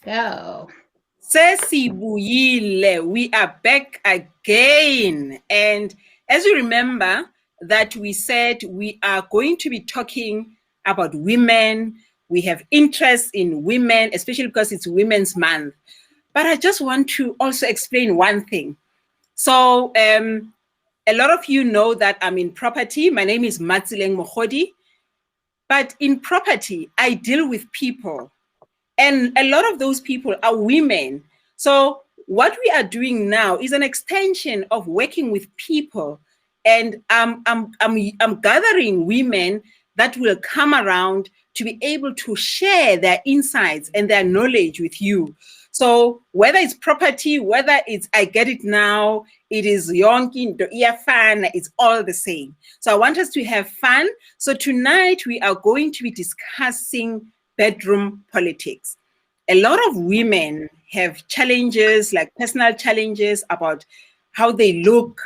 Go. Sesibuyile, we are back again. And as you remember that we said we are going to be talking about women. We have interest in women, especially because it's Women's Month. But I just want to also explain one thing. So a lot of you know that I'm in property. My name is Matsileng Mohodi. But in property, I deal with people. And a lot of those people are women. So what we are doing now is an extension of working with people. And I'm gathering women that will come around to be able to share their insights and their knowledge with you. So whether it's property, whether it's I get it now, it is yonki, fun, it's all the same. So I want us to have fun. So tonight we are going to be discussing bedroom politics. A lot of women have challenges, like personal challenges about how they look,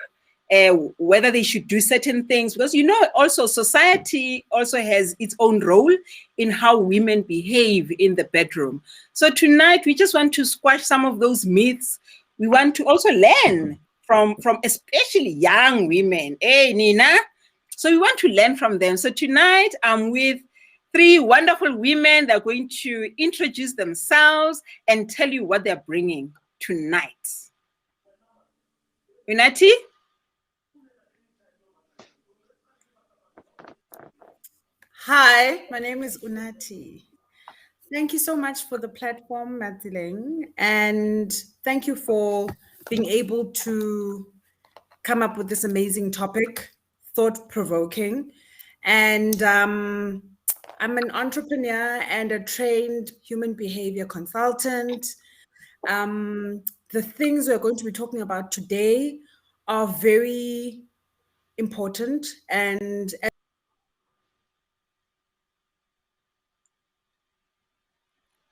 whether they should do certain things, because also society also has its own role in how women behave in the bedroom. So tonight we just want to squash some of those myths. We want to also learn from especially young women. Hey, Nina. So we want to learn from them. So tonight I'm with three wonderful women that are going to introduce themselves and tell you what they're bringing tonight. Unati? Hi, my name is Unati. Thank you so much for the platform, Matsileng, and thank you for being able to come up with this amazing topic, thought-provoking. And I'm an entrepreneur and a trained human behavior consultant. The things we're going to be talking about today are very important, and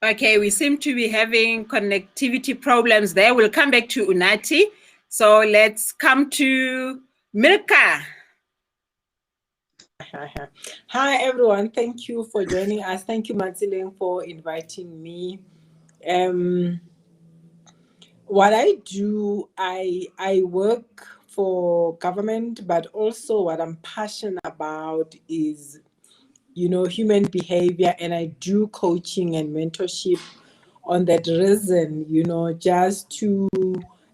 Okay, we seem to be having connectivity problems there. We'll come back to Unati. So let's come to Milka. Hi, everyone. Thank you for joining us. Thank you, Matsileng, for inviting me. What I do, I work for government, but also what I'm passionate about is, human behavior, and I do coaching and mentorship on that reason, just to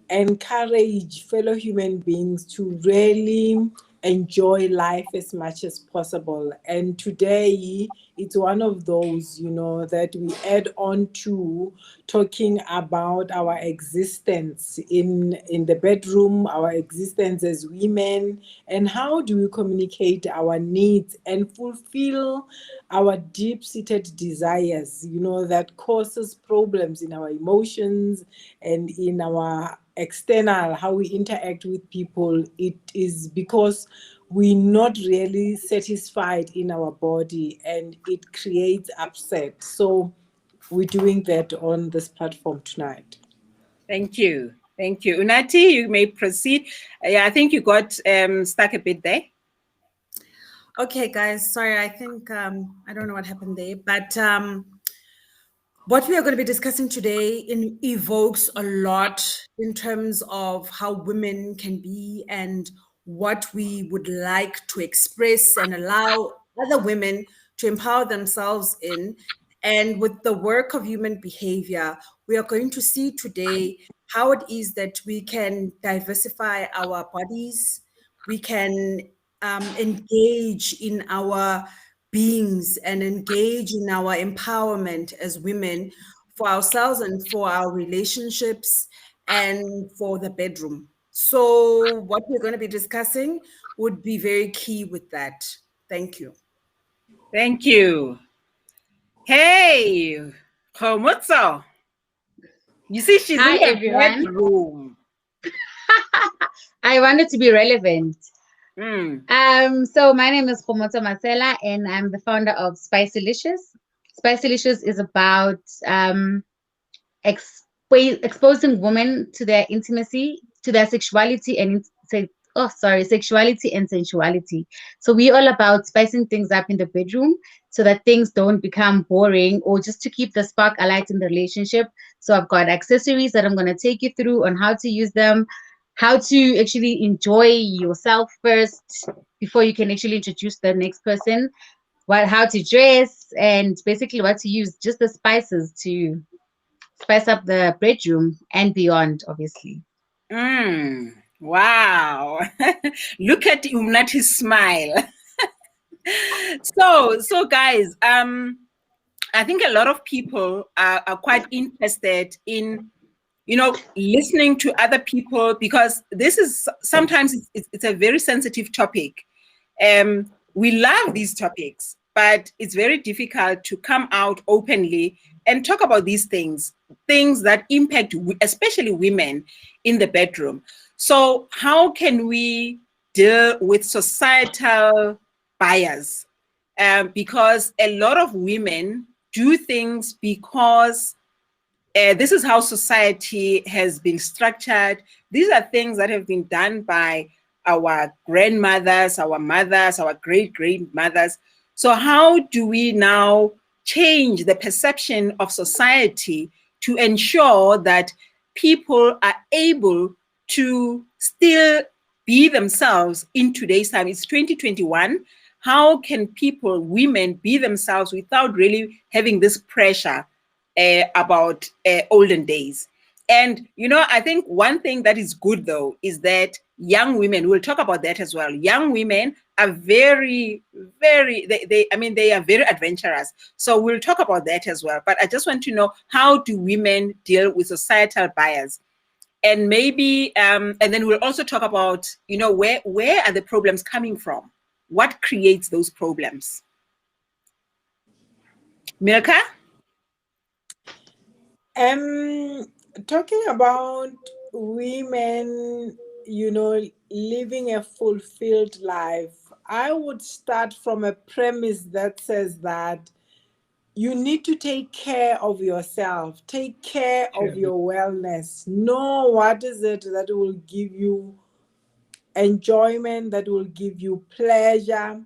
encourage fellow human beings to really enjoy life as much as possible. And today it's one of those, that we add on to talking about our existence in the bedroom, our existence as women, and how do we communicate our needs and fulfill our deep-seated desires, that causes problems in our emotions and in our external, how we interact with people. It is because we're not really satisfied in our body, and it creates upset. So we're doing that on this platform tonight. Thank you. Thank you. Unati, you may proceed. Yeah, I think you got stuck a bit there. Okay, guys, sorry, I think, I don't know what happened there, but what we are going to be discussing today evokes a lot in terms of how women can be and what we would like to express and allow other women to empower themselves in. And with the work of human behavior, we are going to see today how it is that we can diversify our bodies, we can engage in our beings and engage in our empowerment as women for ourselves and for our relationships and for the bedroom. So what we're going to be discussing would be very key with that. Thank you. Thank you. Hey, Khomotso. You see, she's Hi, in the everyone. bedroom. I wanted to be relevant. Mm. So my name is Khomotso Masela, and I'm the founder of Spicelicious. Spicelicious is about exposing women to their intimacy, to their sexuality, and sexuality and sensuality. So we're all about spicing things up in the bedroom so that things don't become boring, or just to keep the spark alight in the relationship. So I've got accessories that I'm going to take you through on how to use them, how to actually enjoy yourself first before you can actually introduce the next person, how to dress, and basically what to use, just the spices to spice up the bedroom and beyond, obviously. Wow. Look at Umnati's smile. So guys, I think a lot of people are quite interested in, listening to other people, because this is sometimes it's a very sensitive topic. We love these topics, but it's very difficult to come out openly and talk about these things that impact especially women in the bedroom. So how can we deal with societal bias? Because a lot of women do things because this is how society has been structured. These are things that have been done by our grandmothers, our mothers, our great-grandmothers. So how do we now change the perception of society to ensure that people are able to still be themselves in today's time? It's 2021. How can women be themselves without really having this pressure about olden days? And, I think one thing that is good, though, is that young women, we'll talk about that as well. Young women are very, very, they are very adventurous. So we'll talk about that as well. But I just want to know, how do women deal with societal bias? And maybe, and then we'll also talk about, where are the problems coming from? What creates those problems? Milka? Talking about women, living a fulfilled life, I would start from a premise that says that you need to take care of yourself, take care of your wellness, know what is it that will give you enjoyment, that will give you pleasure,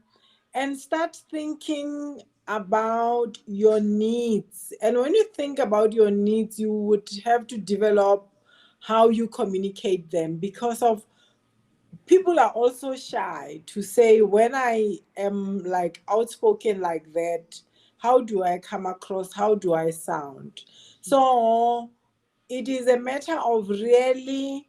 and start thinking about your needs. And when you think about your needs, you would have to develop how you communicate them, because of people are also shy to say, when I am like outspoken like that, how do I come across? How do I sound? So it is a matter of really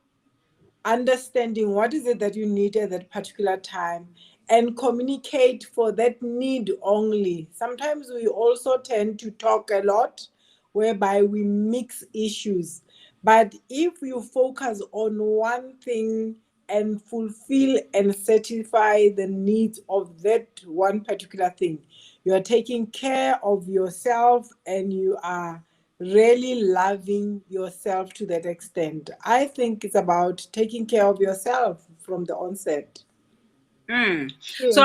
understanding what is it that you need at that particular time and communicate for that need only. Sometimes we also tend to talk a lot, whereby we mix issues. But if you focus on one thing and fulfill and satisfy the needs of that one particular thing, you are taking care of yourself and you are really loving yourself to that extent. I think it's about taking care of yourself from the onset. So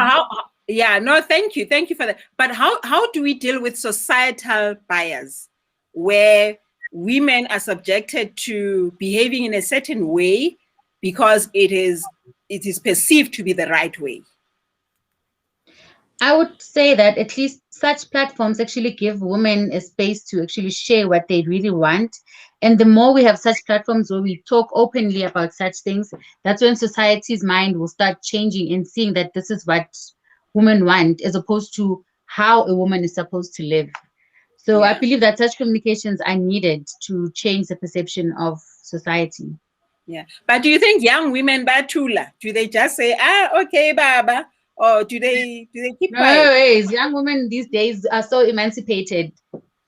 thank you for that. But how do we deal with societal bias, where women are subjected to behaving in a certain way because it is perceived to be the right way? I would say that at least such platforms actually give women a space to actually share what they really want. And the more we have such platforms where we talk openly about such things, that's when society's mind will start changing and seeing that this is what women want, as opposed to how a woman is supposed to live. So I believe that such communications are needed to change the perception of society. Yeah. But do you think young women, Batula, do they just say, okay, Baba? Or do they keep quiet? No ways. Young women these days are so emancipated.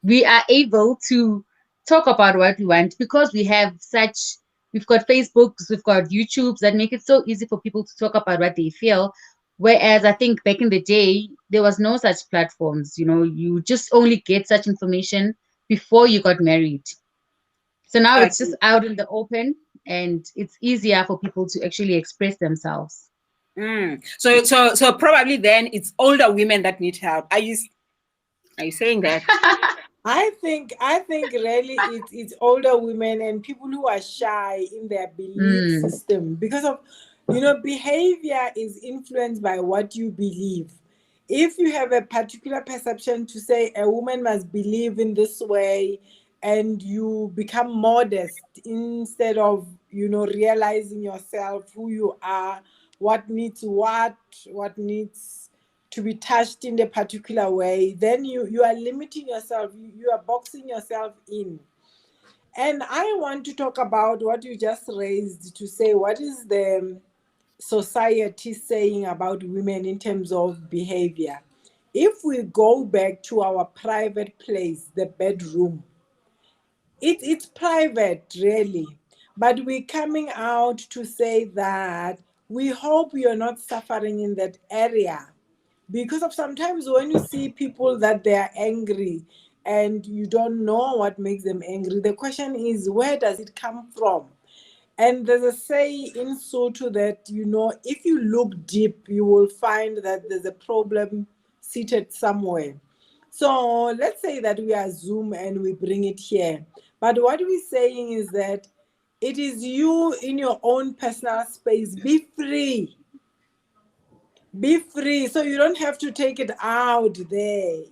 We are able to talk about what we want because we've got Facebooks, we've got YouTubes that make it so easy for people to talk about what they feel. Whereas I think back in the day, there was no such platforms. You just only get such information before you got married. So now it's just out in the open, and it's easier for people to actually express themselves. So probably then it's older women that need help. Are you saying that? I think really it's older women and people who are shy in their belief system, because of behavior is influenced by what you believe. If you have a particular perception to say a woman must believe in this way, and you become modest instead of, realizing yourself, who you are, what needs what needs to be touched in a particular way, then you are limiting yourself, you are boxing yourself in. And I want to talk about what you just raised, to say what is the society saying about women in terms of behavior. If we go back to our private place, the bedroom, it's private really, but we're coming out to say that we hope you're not suffering in that area, because of sometimes when you see people that they are angry and you don't know what makes them angry, the question is, where does it come from? And there's a say in Soto that, if you look deep, you will find that there's a problem seated somewhere. So let's say that we assume and we bring it here. But what we're saying is that it is you in your own personal space. Be free. Be free. So you don't have to take it out there,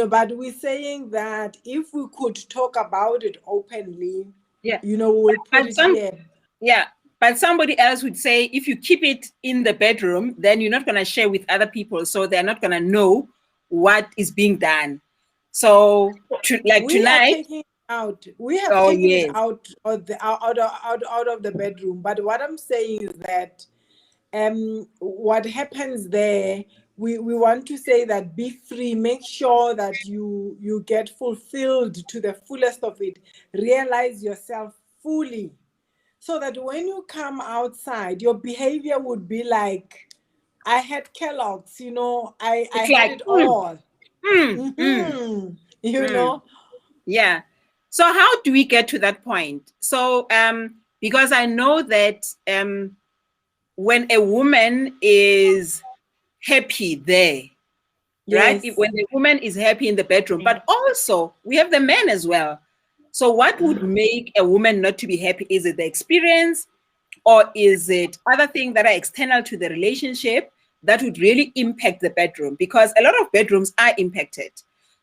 but we're saying that if we could talk about it openly, Yeah. we'll put it here. Yeah. But somebody else would say, if you keep it in the bedroom, then you're not going to share with other people. So they're not going to know what is being done. So tonight, we have taken it out of the bedroom. But what I'm saying is that what happens there, we want to say that be free, make sure that you get fulfilled to the fullest of it, realize yourself fully, so that when you come outside, your behavior would be like, I had Kellogg's, I had it all. Yeah. So how do we get to that point? So because I know that when a woman is happy there, right? When the woman is happy in the bedroom, but also we have the men as well. So what would make a woman not to be happy? Is it the experience, or is it other things that are external to the relationship that would really impact the bedroom? Because a lot of bedrooms are impacted.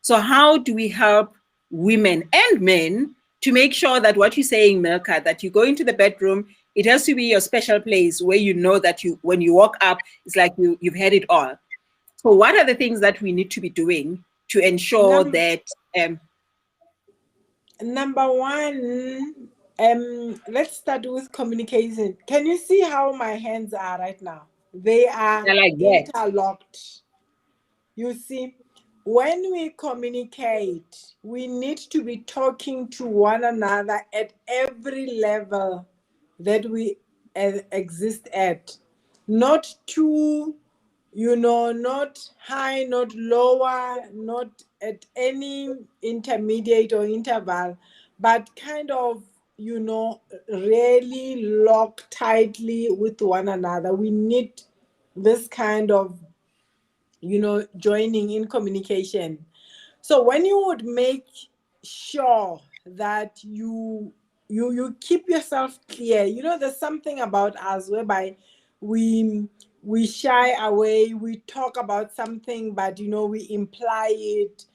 So how do we help women and men to make sure that what you're saying, Milka, that you go into the bedroom, it has to be your special place where you know that when you walk up, it's like you've had it all. So what are the things that we need to be doing to ensure that number one, let's start with communication. Can you see how my hands are right now? They are like interlocked. You see, when we communicate, we need to be talking to one another at every level that we exist at. Not too, not high, not lower, not at any intermediate or interval, but kind of, really lock tightly with one another. We need this kind of, joining in communication. So when you would make sure that you keep yourself clear, there's something about us whereby we shy away, we talk about something, but we imply it.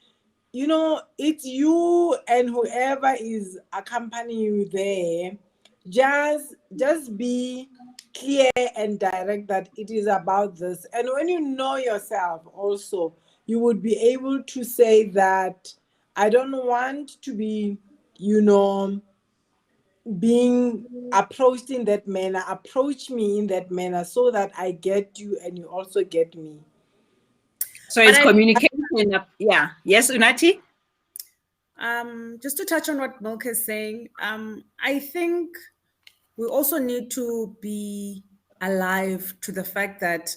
It's you and whoever is accompanying you there. Just be clear and direct that it is about this. And when you know yourself also, you would be able to say that I don't want to be, being approached in that manner. Approach me in that manner so that I get you and you also get me. So it's communication. Yeah. Yes, Unathi? Just to touch on what Milka is saying, I think we also need to be alive to the fact that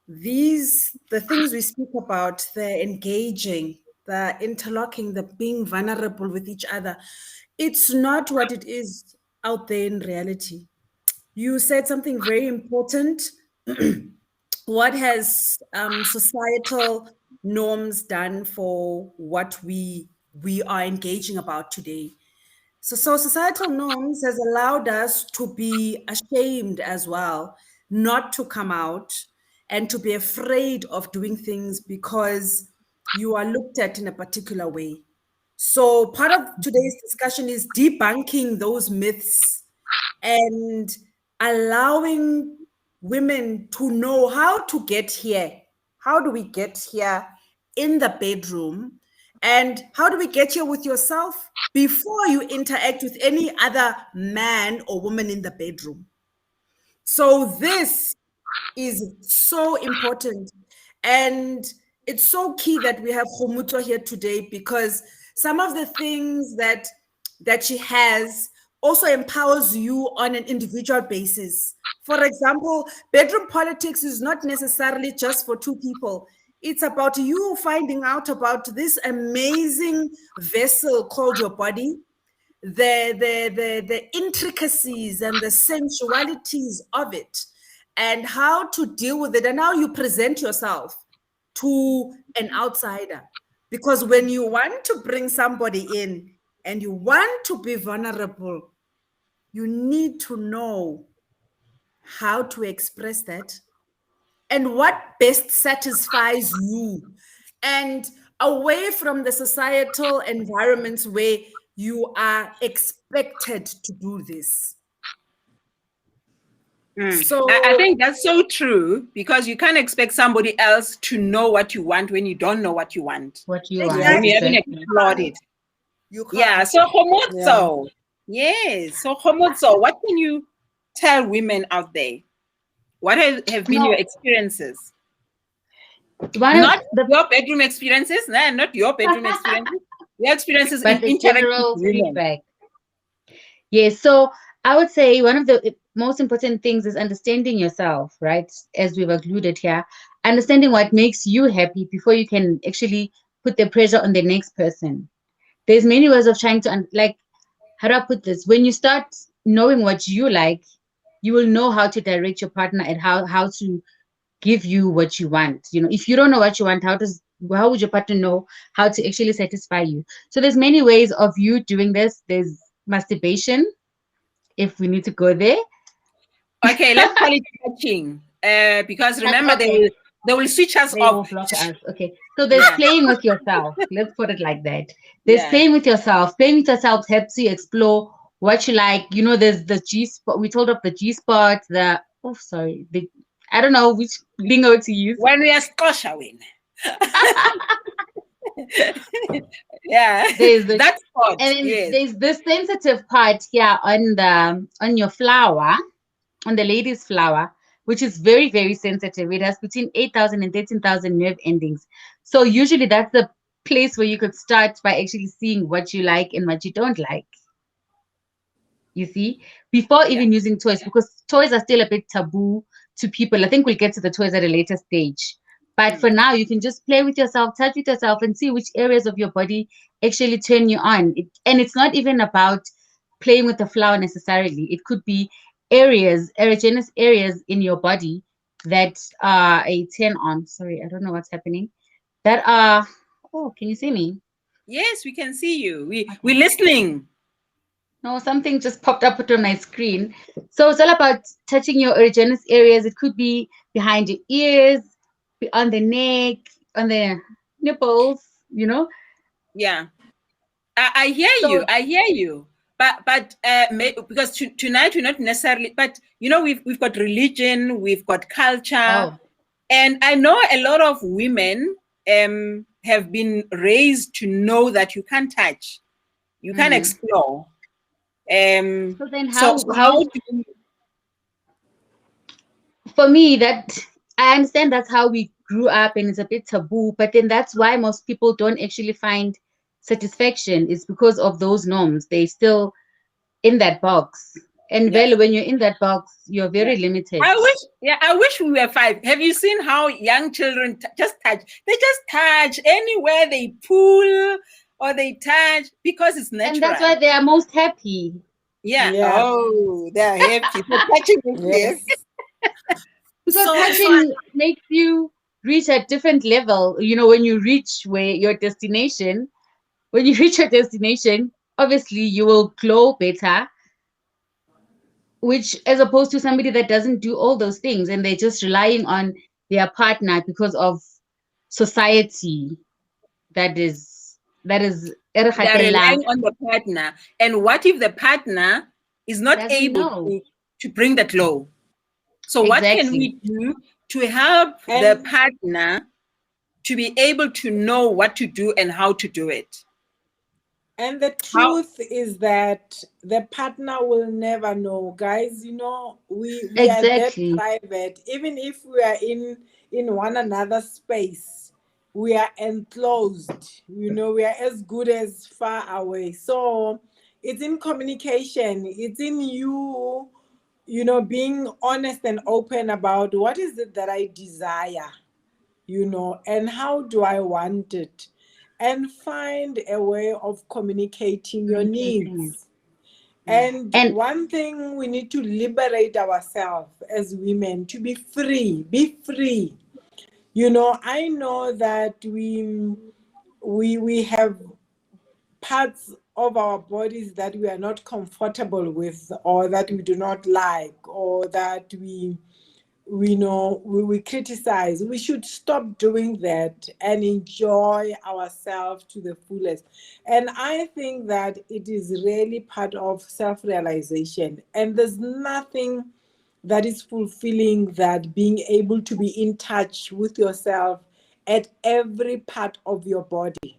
the things we speak about, the engaging, the interlocking, the being vulnerable with each other, it's not what it is out there in reality. You said something very important. What has societal norms done for what we are engaging about today? So societal norms has allowed us to be ashamed as well, not to come out and to be afraid of doing things because you are looked at in a particular way. So part of today's discussion is debunking those myths and allowing women to know how to get here. How do we get here in the bedroom? And how do we get here with yourself before you interact with any other man or woman in the bedroom? So this is so important. And it's so key that we have Khomotso here today, because some of the things that she has also empowers you on an individual basis. For example, bedroom politics is not necessarily just for two people. It's about you finding out about this amazing vessel called your body, the intricacies and the sensualities of it, and how to deal with it, and how you present yourself to an outsider. Because when you want to bring somebody in and you want to be vulnerable, you need to know how to express that and what best satisfies you, and away from the societal environments where you are expected to do this. So I think that's so true, because you can't expect somebody else to know what you want when you don't know what you want. What you Exactly. want. When you haven't Exactly. explored it. you can't. Yeah. So Khomotso. Yes. So Khomotso, what can you tell women out there? What have been No. your experiences? One Not of the your bedroom experiences, no, not your bedroom experiences. Your experiences but in the interacting general with women. feedback. Yes, so I would say one of the most important things is understanding yourself, right? As we've alluded here, understanding what makes you happy before you can actually put the pressure on the next person. There's many ways of trying to like, how do I put this? When you start knowing what you like, you will know how to direct your partner and how to give you what you want. You know, if you don't know what you want, how would your partner know how to actually satisfy you? So there's many ways of you doing this. There's masturbation, if we need to go there. Okay, let's call it touching. Because remember, Okay. they will switch us They will off. block us. Okay. So there's Yeah. playing with yourself. Let's put it like that. There's Yeah. playing with yourself. Playing with yourself helps you explore what you like. You know, there's the G spot. We told of the G spot, I don't know which lingo to use. When we are scoshawing. Yeah. There's the That's spot. and then Yes. there's this sensitive part here on your flower, on the lady's flower, which is very, very sensitive. It has between 8,000 and 13,000 nerve endings. So usually that's the place where you could start by actually seeing what you like and what you don't like. You see, before even using toys, because toys are still a bit taboo to people. I think we'll get to the toys at a later stage. But for now, you can just play with yourself, touch with yourself, and see which areas of your body actually turn you on. And it's not even about playing with the flower necessarily. It could be erogenous areas in your body that are a turn on. Sorry, I don't know what's happening. That are, oh, can you see me? Yes, we can see you. We're listening. No, something just popped up on my screen. So it's all about touching your erogenous areas. It could be behind your ears, on the neck, on the nipples, you know. Yeah. I hear you. I hear you. But because tonight we're not necessarily, but you know, we've got religion, we've got culture, and I know a lot of women have been raised to know that you can't touch, you can't explore. So then how do you... For me, that I understand that's how we grew up and it's a bit taboo, but then that's why most people don't actually find satisfaction. It's because of those norms. They're still in that box. And when you're in that box, you're very limited. I wish we were 5. Have you seen how young children just touch? They just touch anywhere they pull or they touch because it's natural. And that's why they are most happy. Yeah. Oh, they're happy. So touching is yes. Because touching makes you reach a different level. You know, when you reach your destination, obviously you will glow better, which as opposed to somebody that doesn't do all those things and they're just relying on their partner because of society that is They're relying on the partner. And what if the partner is not doesn't able know. to bring that glow? So what can we do to help the partner to be able to know what to do and how to do it? And the truth is that the partner will never know, guys. You know, we are that private. Even if we are in one another's space, we are enclosed. You know, we are as good as far away. So it's in communication. It's in you, you know, being honest and open about what is it that I desire, you know, and how do I want it, and find a way of communicating your needs. And one thing, we need to liberate ourselves as women to be free. Be free. You know, I know that we have parts of our bodies that we are not comfortable with, or that we do not like, or that we know we criticize. We should stop doing that and enjoy ourselves to the fullest. And I think that it is really part of self-realization, and there's nothing that is fulfilling that being able to be in touch with yourself at every part of your body.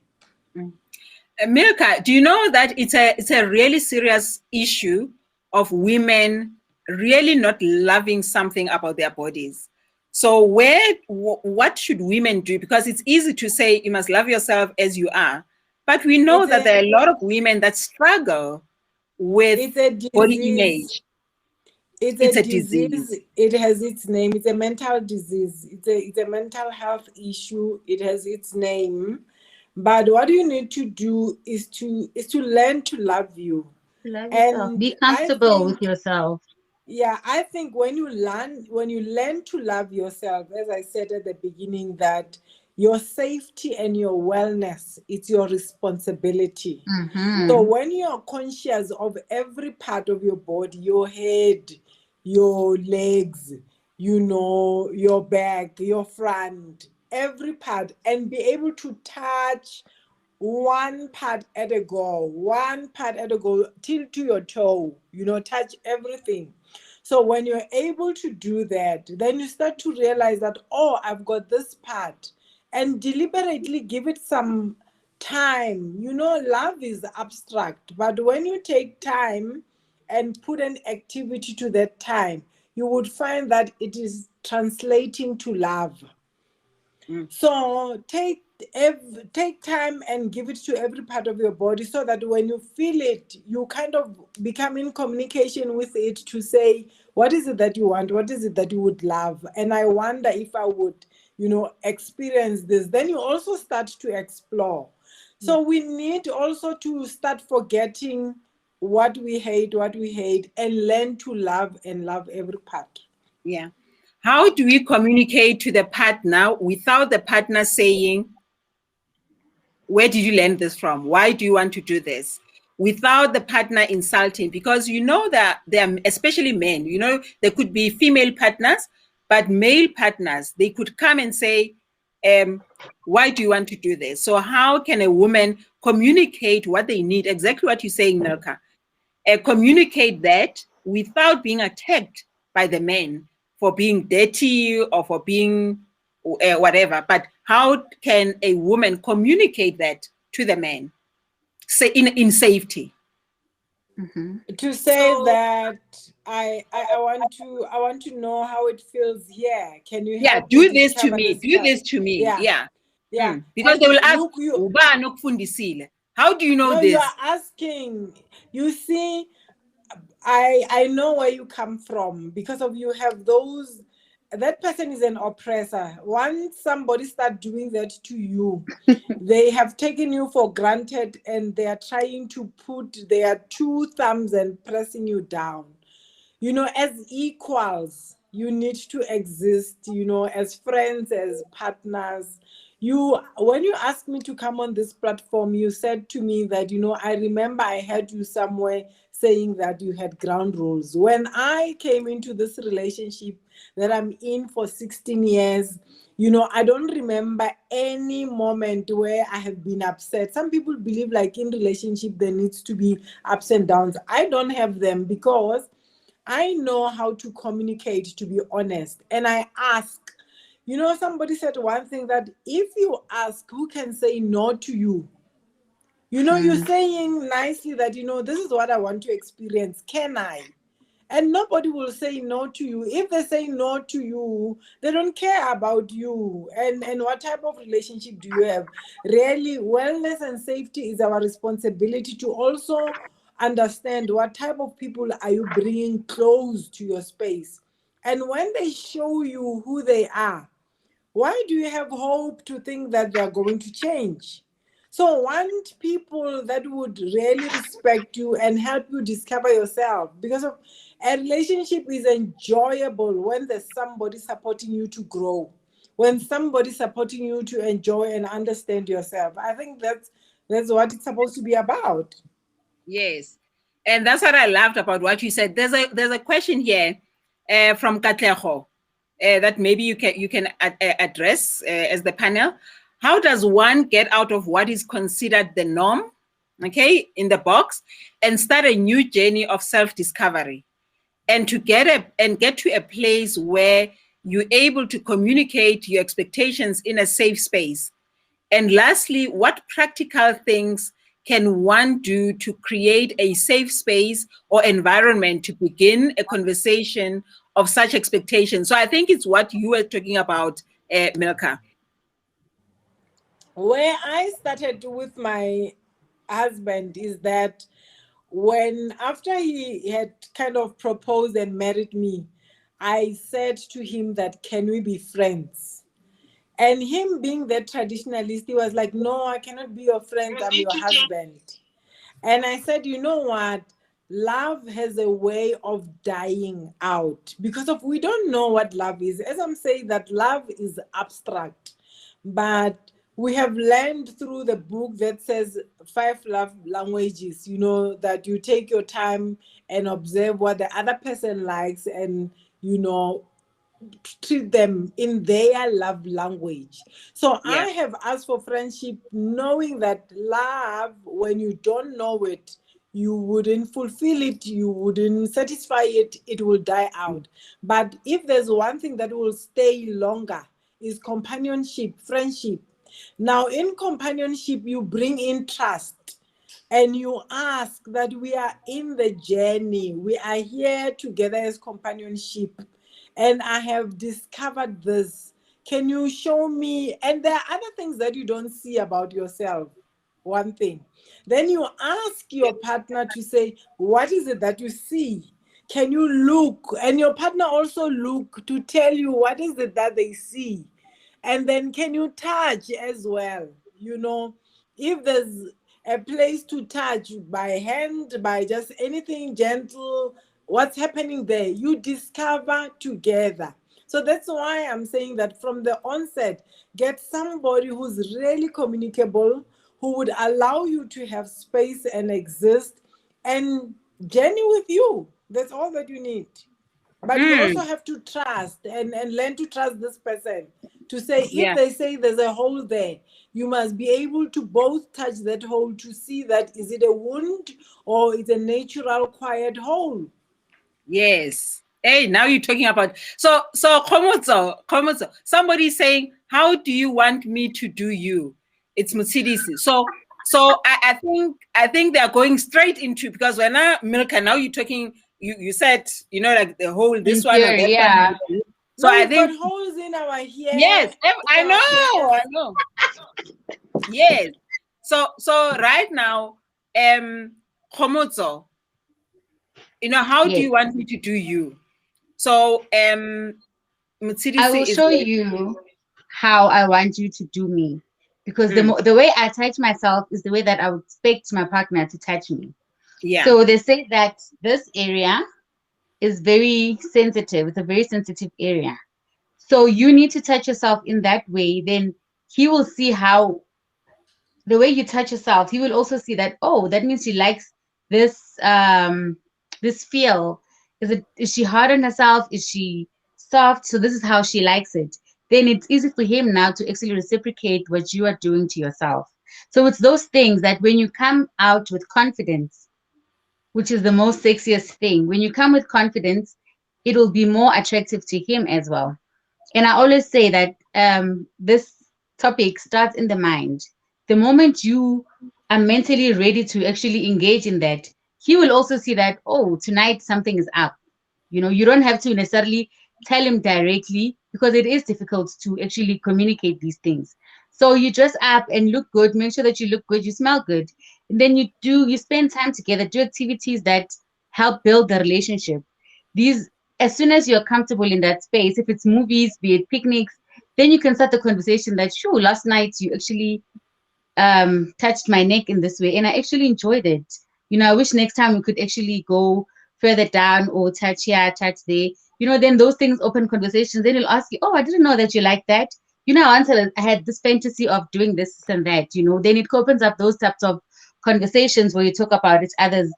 Milka, do you know that it's a really serious issue of women really not loving something about their bodies? So what should women do? Because it's easy to say you must love yourself as you are, but we know that there are a lot of women that struggle with body image. It's a disease. It has its name. It's a mental disease. It's a mental health issue. It has its name. But what you need to do is to learn to love you. And be comfortable with yourself. Yeah, I think when you learn to love yourself, as I said at the beginning, that your safety and your wellness, it's your responsibility. So when you're conscious of every part of your body, your head, your legs, you know, your back, your front, every part, and be able to touch one part at a go, till to your toe, you know, touch everything. So when you're able to do that, then you start to realize that, oh, I've got this part, and deliberately give it some time. You know, love is abstract, but when you take time and put an activity to that time, you would find that it is translating to love. So take time and give it to every part of your body, so that when you feel it, you kind of become in communication with it to say, what is it that you want? What is it that you would love? And I wonder if I would, you know, experience this. Then you also start to explore. So we need also to start forgetting what we hate, and learn to love and love every part. Yeah. How do we communicate to the partner without the partner saying, where did you learn this from? Why do you want to do this? Without the partner insulting, because you know that there are, especially men, you know, there could be female partners, but male partners, they could come and say, why do you want to do this? So how can a woman communicate what they need? Exactly what you're saying, Milka. Communicate that without being attacked by the men for being dirty or for being whatever. But how can a woman communicate that to the man, say in safety? To say that I want to know how it feels here. Can you help do this to me? Do this to me. Yeah. Because they will ask, how do you know this? You are asking. You see, I know where you come from, because of you have those. That person is an oppressor. Once somebody start doing that to you, they have taken you for granted, and they are trying to put their two thumbs and pressing you down. You know, as equals, you need to exist, you know, as friends, as partners. When you asked me to come on this platform, you said to me that, I remember I heard you somewhere saying that you had ground rules. When I came into this relationship that I'm in for 16 years, I don't remember any moment where I have been upset. Some people believe like in relationship there needs to be ups and downs. I don't have them because I know how to communicate, to be honest, and I ask. Somebody said one thing, that if you ask, who can say no to you? You're saying nicely that, this is what I want to experience. Can I? And nobody will say no to you. If they say no to you, they don't care about you. And what type of relationship do you have? Really, wellness and safety is our responsibility to also understand what type of people are you bringing close to your space. And when they show you who they are, why do you have hope to think that they're going to change? So want people that would really respect you and help you discover yourself, because of a relationship is enjoyable when there's somebody supporting you to grow, when somebody's supporting you to enjoy and understand yourself. I think that's what it's supposed to be about. Yes, and that's what I loved about what you said. There's a question here from Katleho that maybe you can address as the panel. How does one get out of what is considered the norm, okay, in the box, and start a new journey of self-discovery, and to get to a place where you're able to communicate your expectations in a safe space? And lastly, what practical things can one do to create a safe space or environment to begin a conversation of such expectations? So I think it's what you were talking about, Milka. Where I started with my husband is that after he had kind of proposed and married me, I said to him that, can we be friends? And him being the traditionalist, he was like, no, I cannot be your friend, I'm your husband. And I said, you know what? Love has a way of dying out because we don't know what love is. As I'm saying, that love is abstract, but we have learned through the book that says 5 love languages, that you take your time and observe what the other person likes and, treat them in their love language. So Yeah. I have asked for friendship, knowing that love, when you don't know it, you wouldn't fulfill it, you wouldn't satisfy it, it will die out. But if there's one thing that will stay longer, is companionship, friendship. Now, in companionship, you bring in trust and you ask that we are in the journey, we are here together as companionship, and I have discovered this. Can you show me? And there are other things that you don't see about yourself. One thing. Then you ask your partner to say, what is it that you see? Can you look? And your partner also look to tell you what is it that they see. And then can you touch as well? If there's a place to touch by hand, by just anything gentle, what's happening there, you discover together. So that's why I'm saying that from the onset, get somebody who's really communicable, who would allow you to have space and exist and journey with you. That's all that you need. But you also have to trust and learn to trust this person, to say, if they say there's a hole there, you must be able to both touch that hole to see that, is it a wound or is a natural quiet hole? Yes. Hey, now you're talking about, so Khomotso, somebody saying, how do you want me to do you? It's Mutsidisi. So I think they're going straight into, because when Milka, now you're talking, you said, like the whole, this one or that yeah. one. So I think got holes in our hair. Yes, I know. Yes. So right now, Khomotso, how do you want me to do you? So Mutsidisi, I will show you how I want you to do me, because the way I touch myself is the way that I would expect my partner to touch me. Yeah. So they say that this area is very sensitive. It's a very sensitive area. So you need to touch yourself in that way. Then he will see how the way you touch yourself, he will also see that, oh, that means she likes this this feel. Is she hard on herself? Is she soft? So this is how she likes it. Then it's easy for him now to actually reciprocate what you are doing to yourself. So it's those things that when you come out with confidence, which is the most sexiest thing, when you come with confidence, it will be more attractive to him as well. And I always say that this topic starts in the mind. The moment you are mentally ready to actually engage in that, he will also see that, oh, tonight something is up. You know, you don't have to necessarily tell him directly because it is difficult to actually communicate these things. So you dress up and look good, make sure that you look good, you smell good. And then you spend time together, do activities that help build the relationship. These, as soon as you're comfortable in that space, if it's movies, be it picnics, then you can start the conversation that, sure, last night you actually touched my neck in this way and I actually enjoyed it. You know, I wish next time we could actually go further down or touch here, touch there. You know, then those things open conversations. Then he'll ask you, oh, I didn't know that you like that. You know, once I had this fantasy of doing this and that, you know, then it opens up those types of conversations where you talk about each other's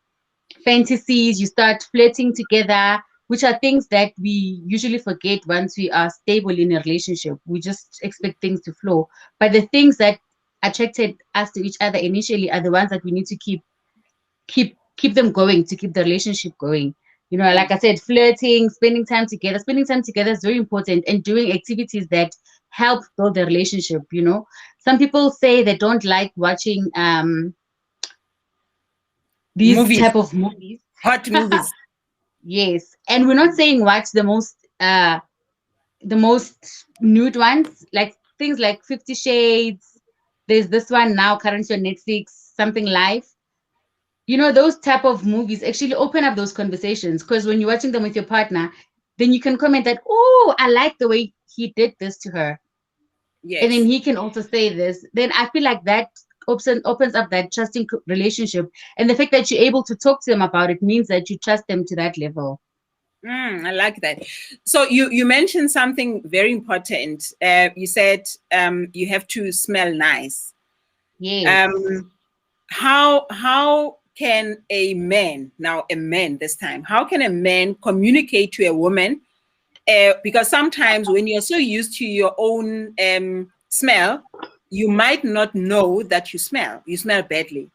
fantasies, you start flirting together, which are things that we usually forget once we are stable in a relationship. We just expect things to flow. But the things that attracted us to each other initially are the ones that we need to keep them going, to keep the relationship going. You know, like I said, flirting, spending time together. Spending time together is very important, and doing activities that help build the relationship. You know, some people say they don't like watching these Movies, type of movies. hot movies. Yes, and we're not saying watch the most nude ones, like things like 50 Shades. There's this one now currently on Netflix, something live. You know, those type of movies actually open up those conversations, because when you're watching them with your partner, then you can comment that, oh, I like the way he did this to her. And then Yes. he can also say this. Then I feel like that opens up that trusting relationship. And the fact that you're able to talk to them about it means that you trust them to that level. I like that. So you mentioned something very important. You said you have to smell nice. Yes. How can a man, now a man this time, how can a man communicate to a woman? Because sometimes when you're so used to your own smell, you might not know that you smell badly.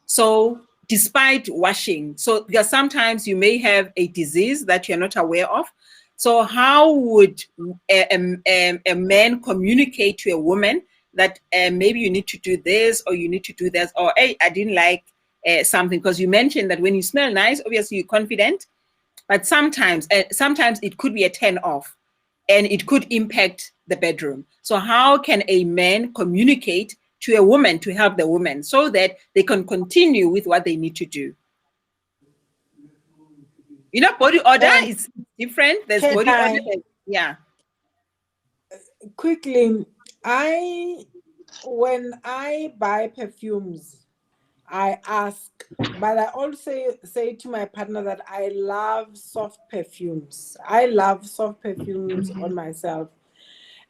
So despite washing, so because sometimes you may have a disease that you're not aware of. So how would a man communicate to a woman that maybe you need to do this or you need to do this, or hey, I didn't like something? Because you mentioned that when you smell nice, obviously you're confident, but sometimes it could be a turn off and it could impact the bedroom. So how can a man communicate to a woman to help the woman so that they can continue with what they need to do? You know, body odor is different. There's body odor. Yeah. Quickly, when I buy perfumes, I ask, but I also say to my partner that I love soft perfumes. I love soft perfumes on myself.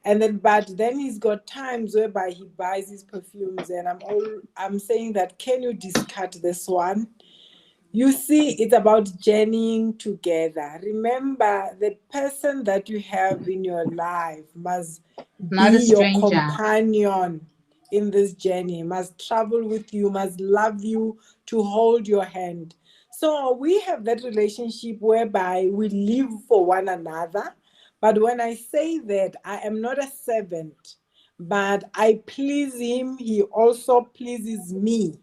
And then, but then he's got times whereby he buys his perfumes, and I'm saying that, can you discard this one? You see, it's about journeying together. Remember, the person that you have in your life must Not a be your stranger. companion in this journey, must travel with you, must love you, to hold your hand. So we have that relationship whereby we live for one another. But when I say that, I am not a servant, but I please him, he also pleases me.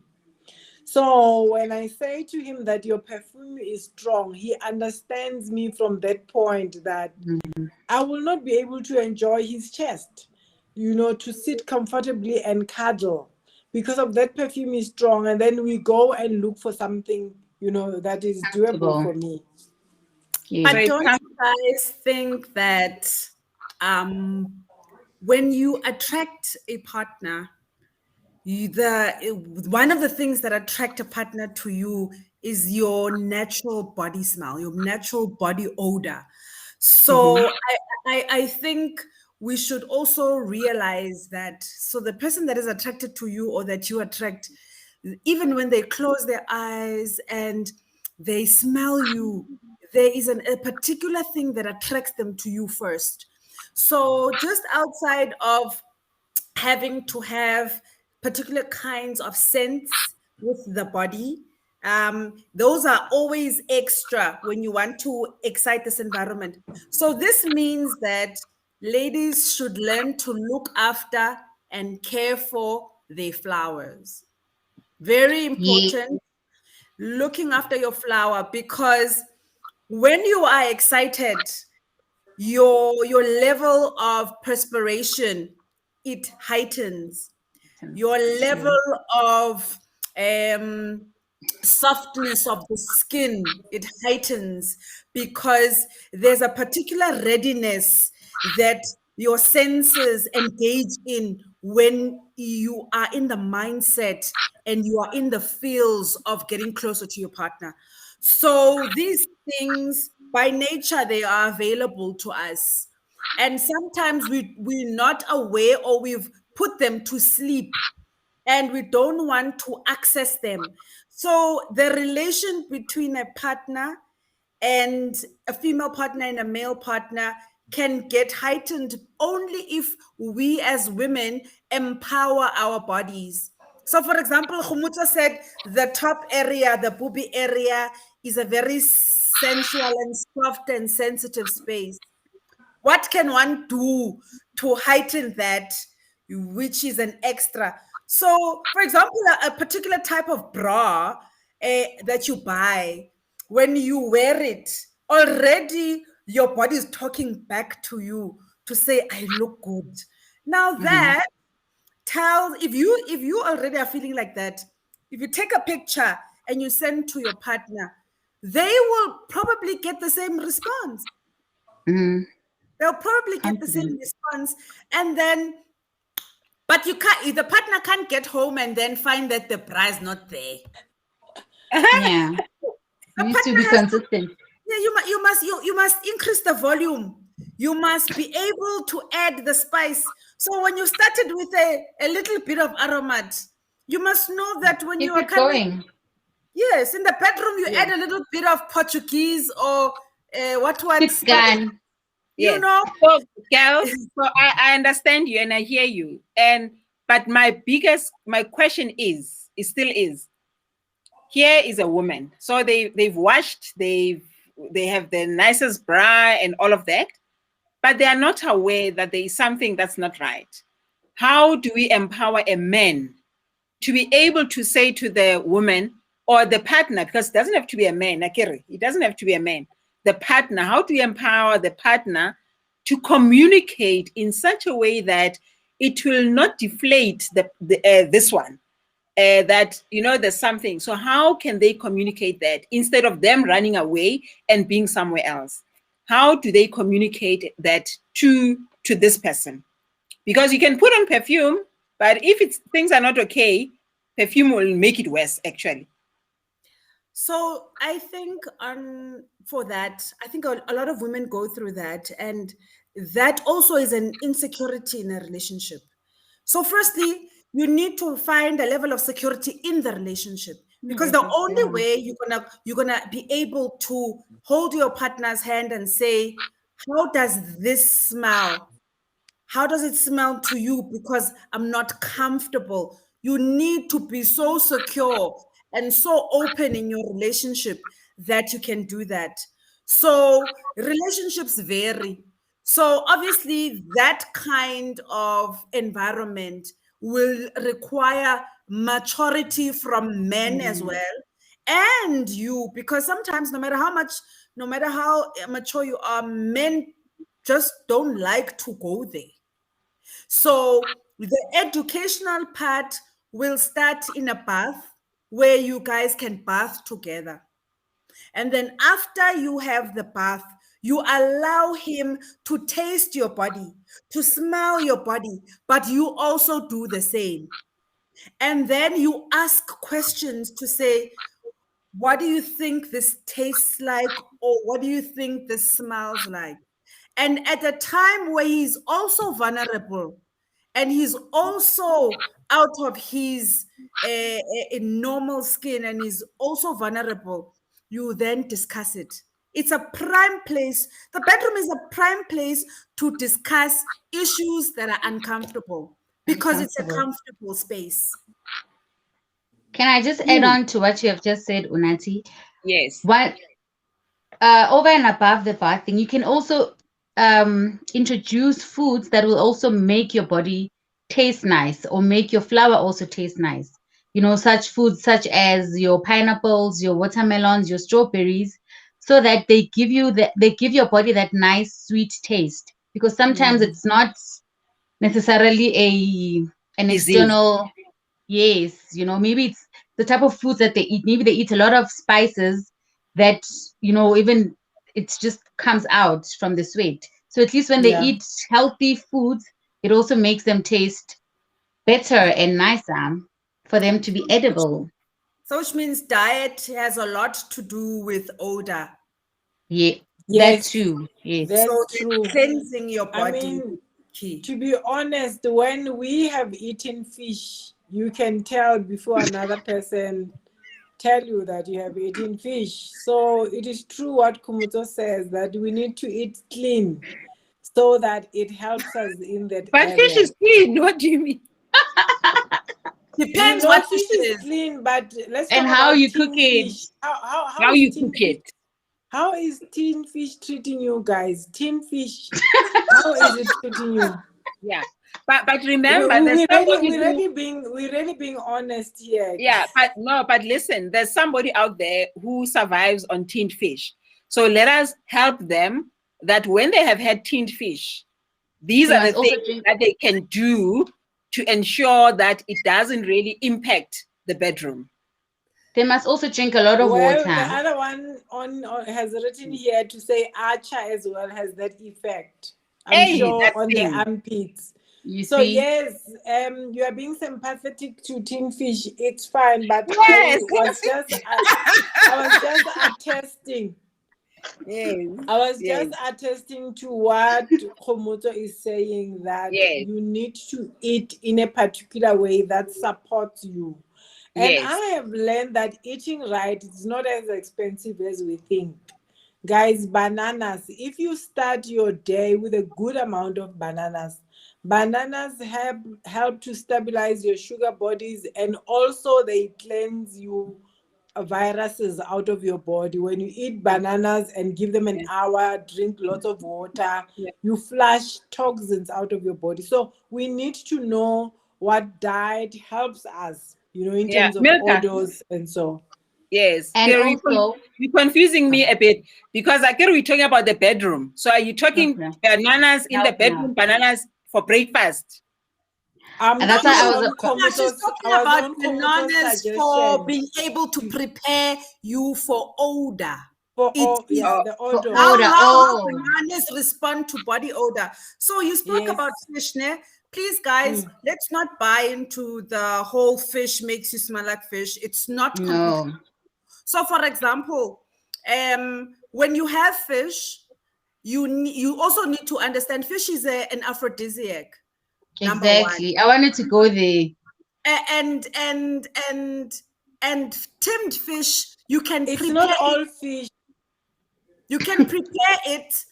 So when I say to him that your perfume is strong, he understands me from that point that I will not be able to enjoy his chest, to sit comfortably and cuddle because of that perfume is strong. And then we go and look for something, that is doable for me. Yeah. But don't you guys think that when you attract a partner, one of the things that attract a partner to you is your natural body smell, your natural body odor. So I think we should also realize that, so the person that is attracted to you or that you attract, even when they close their eyes and they smell you, there is a particular thing that attracts them to you first. So just outside of having to have particular kinds of scents with the body, those are always extra when you want to excite this environment. So this means that ladies should learn to look after and care for their flowers. Very Yeah. important, looking after your flower, because when you are excited, your level of perspiration, it heightens. Your level of softness of the skin, it heightens, because there's a particular readiness that your senses engage in when you are in the mindset and you are in the feels of getting closer to your partner. So these things by nature, they are available to us, and sometimes we're not aware, or we've put them to sleep and we don't want to access them. So the relation between a partner and a female partner and a male partner can get heightened only if we as women empower our bodies. So for example, Khumutsa said the top area, the booby area, is a very sensual and soft and sensitive space. What can one do to heighten that, which is an extra? So, for example, a particular type of bra that you buy, when you wear it, already your body is talking back to you to say, I look good. Now that tells, if you already are feeling like that, if you take a picture and you send to your partner, they will probably get the same response. Mhm. They'll probably get the same response. And then, but you can't, if the partner can't get home and then find that the bra is not there. Yeah. The Needs to partner be has consistent. yeah, you must increase the volume. You must be able to add the spice. So when you started with a little bit of aromat, you must know that when you Keep are it coming, going. yes, in the bedroom, you Yes. add a little bit of Portuguese or what Six gun. you Yes. know. So, girls, so I understand you and I hear you. But my question is, it still is, here is a woman. So they've washed, they have the nicest bra and all of that, but they are not aware that there is something that's not right. How do we empower a man to be able to say to the woman or the partner, because it doesn't have to be a man, Nakiri, it doesn't have to be a man, the partner, how do we empower the partner to communicate in such a way that it will not deflate this one, that, there's something. So how can they communicate that instead of them running away and being somewhere else? How do they communicate that to this person? Because you can put on perfume, but if things are not okay, perfume will make it worse, actually. So I think for that, I think a lot of women go through that, and that also is an insecurity in a relationship. So firstly, you need to find a level of security in the relationship, because the only way you're gonna be able to hold your partner's hand and say, how does this smell? How does it smell to you? Because I'm not comfortable. You need to be so secure and so open in your relationship that you can do that. So relationships vary. So obviously, that kind of environment will require maturity from men as well, and you, because sometimes no matter how mature you are, men just don't like to go there. So the educational part will start in a bath where you guys can bath together. And then after you have the bath, you allow him to taste your body, to smell your body, but you also do the same. And then you ask questions to say, what do you think this tastes like? Or what do you think this smells like? And at a time where he's also vulnerable and he's also out of his normal skin and is also vulnerable, you then discuss it. It's a prime place. The bedroom is a prime place to discuss issues that are uncomfortable because it's a comfortable space. Can I just add on to what you have just said, Unathi? Yes. What over and above the bathing, you can also introduce foods that will also make your body taste nice or make your flower also taste nice. You know, such foods such as your pineapples, your watermelons, your strawberries, so that they give your body that nice sweet taste. Because sometimes it's not necessarily an external. Yes, you know, maybe it's the type of foods that they eat. Maybe they eat a lot of spices that, you know, even it just comes out from the sweat. So at least when they eat healthy foods, it also makes them taste better and nicer for them to be edible. So which means diet has a lot to do with odor. Yeah, Yes, that too. Yes. that's So true. cleansing your I body. mean, Key. to be honest, when we have eaten fish, you can tell before another person tell you that you have eaten fish. So it is true what Kumuto says, that we need to eat clean so that it helps us in that But area. fish is clean. What do you mean? Depends You know, what fish fish is clean, but let's And talk how about you tin cook it. fish. How How is you tin cook fish- it? How is tin fish treating you guys? Tin fish, how is it treating you? Yeah. But remember, there's we're really being honest here. yeah, but listen, there's somebody out there who survives on tinned fish. So let us help them that when they have had tinned fish, these They are the must also things drink- that they can do to ensure that it doesn't really impact the bedroom. They must also drink a lot of Well, water. the other one on has written here to say Archer as well has that effect. I'm Hey, sure that on thing. the armpits. You So see? yes, you are being sympathetic to tin fish. It's fine, but Yes. I was just attesting. Yes. I was Yes. just attesting to what Komoto is saying, that Yes. you need to eat in a particular way that supports you. And Yes. I have learned that eating right is not as expensive as we think. Guys, bananas. If you start your day with a good amount of bananas help to stabilize your sugar bodies, and also they cleanse you viruses out of your body. When you eat bananas and give them an hour, drink lots of water, you flush toxins out of your body. So we need to know what diet helps us, you know, in terms of Milka. odors and so. Yes. And Kero, also- you're confusing me a bit because I get we're talking about the bedroom. So are you talking Okay. bananas in the Help now. bedroom, bananas for breakfast? And that's why I was She's talking about bananas for being able to prepare you for odor. The odor. How bananas respond to body odor. So you spoke about fish, ne? Please, guys, let's not buy into the whole fish makes you smell like fish. It's not. No. So, for example, when you have fish, you also need to understand fish is an aphrodisiac. Exactly. I wanted to go there. And tinned fish, you can It's prepare not all fish. You can prepare it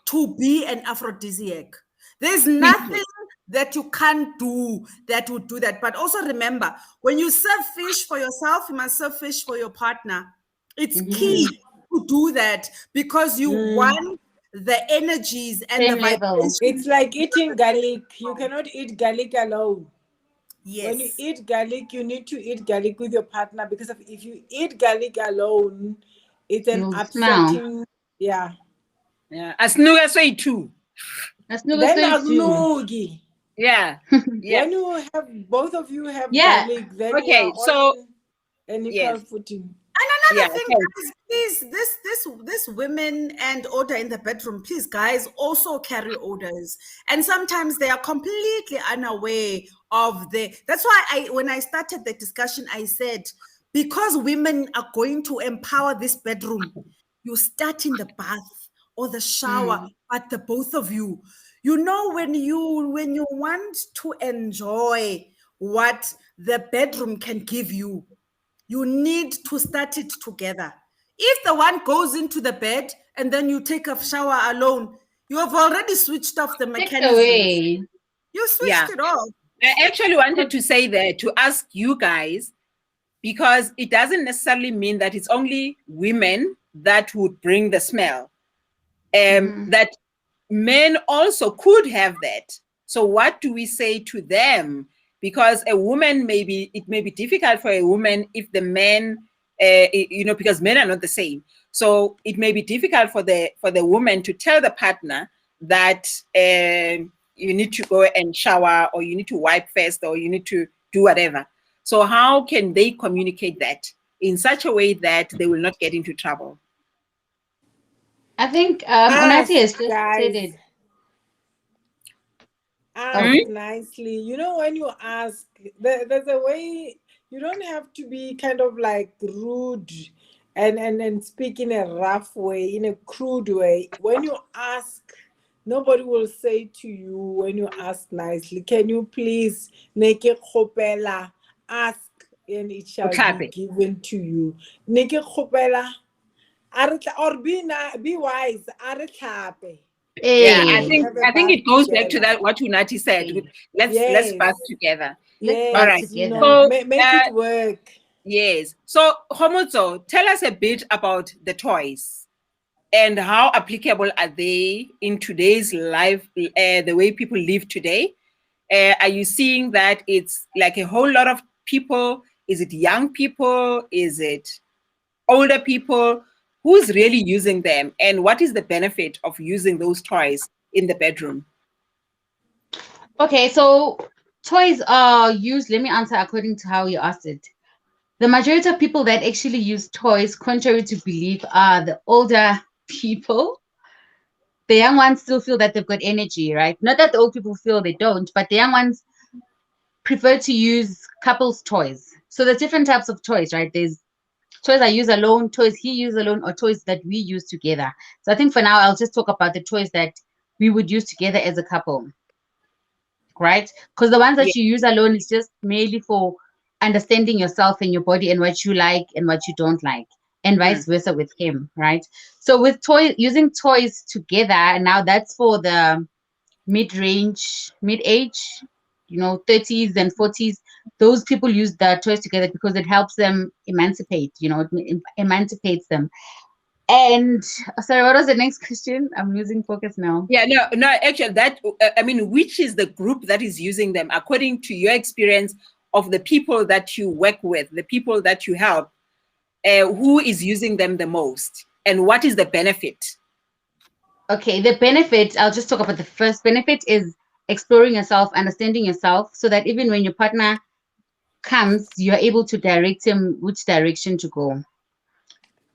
to be an aphrodisiac. There's nothing that you can't do that would do that. But also remember, when you serve fish for yourself, you must serve fish for your partner. It's key to do that because you want the energies and Same the level. vibrations. It's like eating garlic. You cannot eat garlic alone. Yes. When you eat garlic, you need to eat garlic with your partner, because if you eat garlic alone, it's an You'll upsetting. Yeah. Yeah. Asnuga say too. Asnuga say too. Agnugi. Yeah. Yeah. When you have both of you have Yeah. garlic, then Okay, you are so- on an equal Yes. footing. And another Yeah, thing, okay. guys, please, this women and odor in the bedroom, please, guys, also carry odors. And sometimes they are completely unaware of that's why when I started the discussion, I said, because women are going to empower this bedroom, you start in the bath or the shower, but the both of you. You know, when you want to enjoy what the bedroom can give you, you need to start it together. If the one goes into the bed and then you take a shower alone, you have already switched off the Take mechanisms. away. You switched Yeah. it off. I actually wanted to say that to ask you guys, because it doesn't necessarily mean that it's only women that would bring the smell. That men also could have that. So what do we say to them? Because a woman it may be difficult for a woman if the men, because men are not the same. So it may be difficult for the woman to tell the partner that you need to go and shower, or you need to wipe first, or you need to do whatever. So how can they communicate that in such a way that they will not get into trouble? I think Unathi has just said it. Ask nicely. You know, when you ask, there's a way. You don't have to be kind of like rude and speak in a rough way, in a crude way. When you ask, nobody will say to you, when you ask nicely, can you please neke khopela, ask and it shall be given to you. Neke khopela, or be wise. Yeah, I think it goes back to that what Unathi said. Let's bath together. Let's All right. together. So, make it work. Yes. So Khomotso, tell us a bit about the toys and how applicable are they in today's life, the way people live today. Are you seeing that it's like a whole lot of people? Is it young people? Is it older people? Who's really using them? And what is the benefit of using those toys in the bedroom? Okay, so toys are used, let me answer according to how you asked it. The majority of people that actually use toys, contrary to belief, are the older people. The young ones still feel that they've got energy, right? Not that the old people feel they don't, but the young ones prefer to use couples toys. So there's different types of toys, right? There's toys I use alone, toys he use alone, or toys that we use together. So I think for now, I'll just talk about the toys that we would use together as a couple, right? Because the ones that you use alone is just mainly for understanding yourself and your body and what you like and what you don't like, and vice versa with him, right? So with using toys together, and now that's for the mid-age, 30s and 40s. Those people use the toys together because it helps them emancipate, it emancipates them. And sorry, what was the next question? I'm losing focus now. Yeah, no, actually, which is the group that is using them according to your experience of the people that you work with, the people that you help? Who is using them the most, and what is the benefit? Okay, the benefit, I'll just talk about the first benefit, is exploring yourself, understanding yourself, so that even when your partner comes, you're able to direct him which direction to go.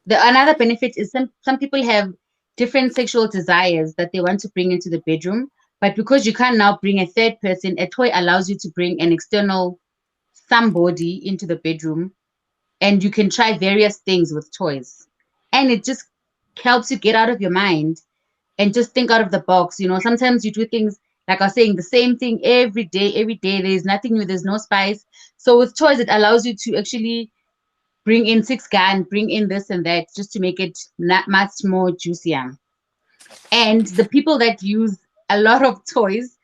Another benefit is some people have different sexual desires that they want to bring into the bedroom, but because you can't now bring a third person, a toy allows you to bring an external somebody into the bedroom, and you can try various things with toys. And it just helps you get out of your mind and just think out of the box. Sometimes you do things, like I was saying, the same thing every day. There's nothing new, there's no spice. So with toys, it allows you to actually bring in 6 gun, bring in this and that, just to make it much more juicier. And the people that use a lot of toys,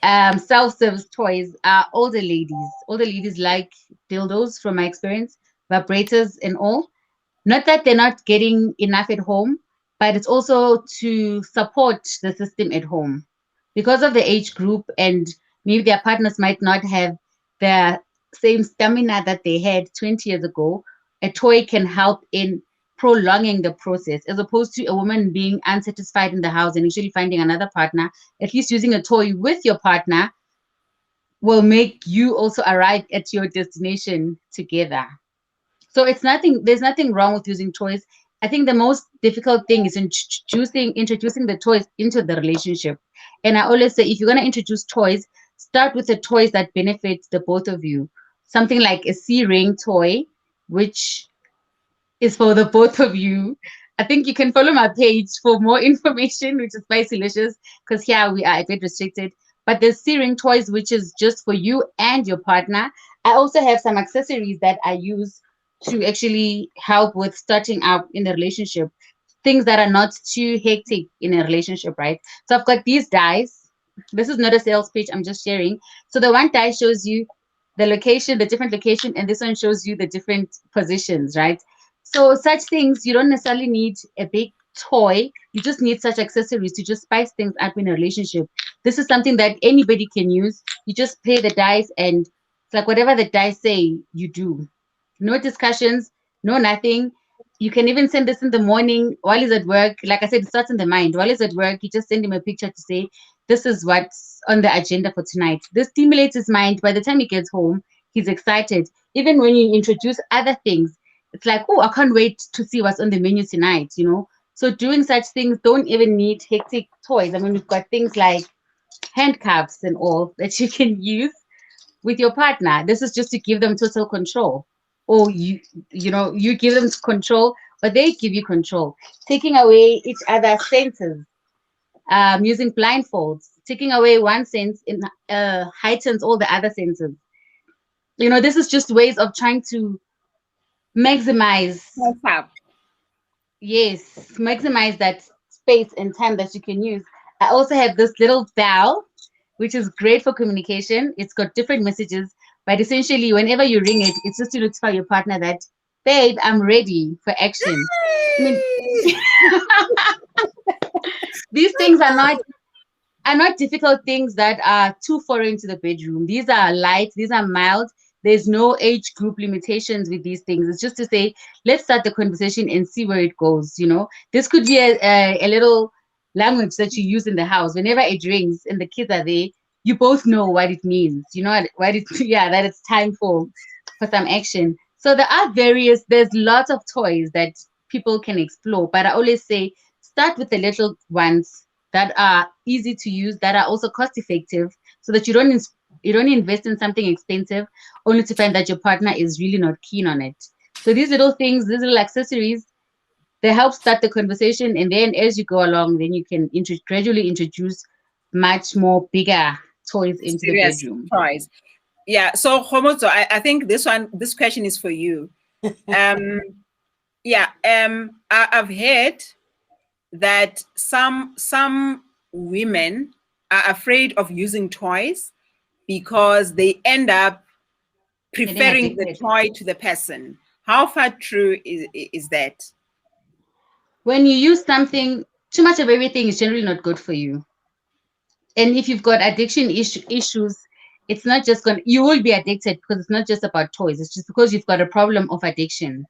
self-service toys, are older ladies. Older ladies like dildos, from my experience, vibrators and all. Not that they're not getting enough at home, but it's also to support the system at home. Because of the age group, and maybe their partners might not have the same stamina that they had 20 years ago, a toy can help in prolonging the process, as opposed to a woman being unsatisfied in the house and actually finding another partner. At least using a toy with your partner will make you also arrive at your destination together. So there's nothing wrong with using toys. I think the most difficult thing is introducing the toys into the relationship. And I always say, if you're going to introduce toys, start with the toys that benefit the both of you. Something like a C-ring toy, which is for the both of you. I think you can follow my page for more information, which is Spicylicious, because here we are a bit restricted. But there's Searing Toys, which is just for you and your partner. I also have some accessories that I use to actually help with starting out in the relationship. Things that are not too hectic in a relationship, right? So I've got these dies. This is not a sales pitch, I'm just sharing. So the one die shows you the location, the different location, and this one shows you the different positions, right? So such things, you don't necessarily need a big toy. You just need such accessories to just spice things up in a relationship. This is something that anybody can use. You just play the dice and it's like whatever the dice say, you do. No discussions, no nothing. You can even send this in the morning while he's at work. Like I said, it starts in the mind. While he's at work, you just send him a picture to say, this is what's on the agenda for tonight. This stimulates his mind. By the time he gets home, he's excited. Even when you introduce other things, it's like, oh, I can't wait to see what's on the menu tonight, you know? So doing such things don't even need hectic toys. I mean, we've got things like handcuffs and all that you can use with your partner. This is just to give them total control. Or you give them control, but they give you control. Taking away each other's senses, using blindfolds, taking away one sense in heightens all the other senses. You know, this is just ways of trying to maximize, maximize that space and time that you can use. I also have this little bell, which is great for communication. It's got different messages, but essentially, whenever you ring it, it's just to notify your partner that, babe, I'm ready for action. I mean, these things are not difficult things that are too foreign to the bedroom. These are light, these are mild. There's no age group limitations with these things. It's just to say, let's start the conversation and see where it goes. You know, this could be a little language that you use in the house. Whenever it rings and the kids are there, you both know what it means. You know what it, yeah, that it's time for some action. So there's lots of toys that people can explore, but I always say start with the little ones that are easy to use, that are also cost effective, so that you don't invest in something expensive only to find that your partner is really not keen on it. So these little things, these little accessories, they help start the conversation, and then as you go along, then you can gradually introduce much more bigger toys into the bedroom. Toys. Yeah. So Homozo, I think this question is for you. I've heard that some women are afraid of using toys because they end up preferring the toy to the person. How far true is that? When you use something, too much of everything is generally not good for you. And if you've got addiction issues, it's not just you will be addicted because it's not just about toys. It's just because you've got a problem of addiction.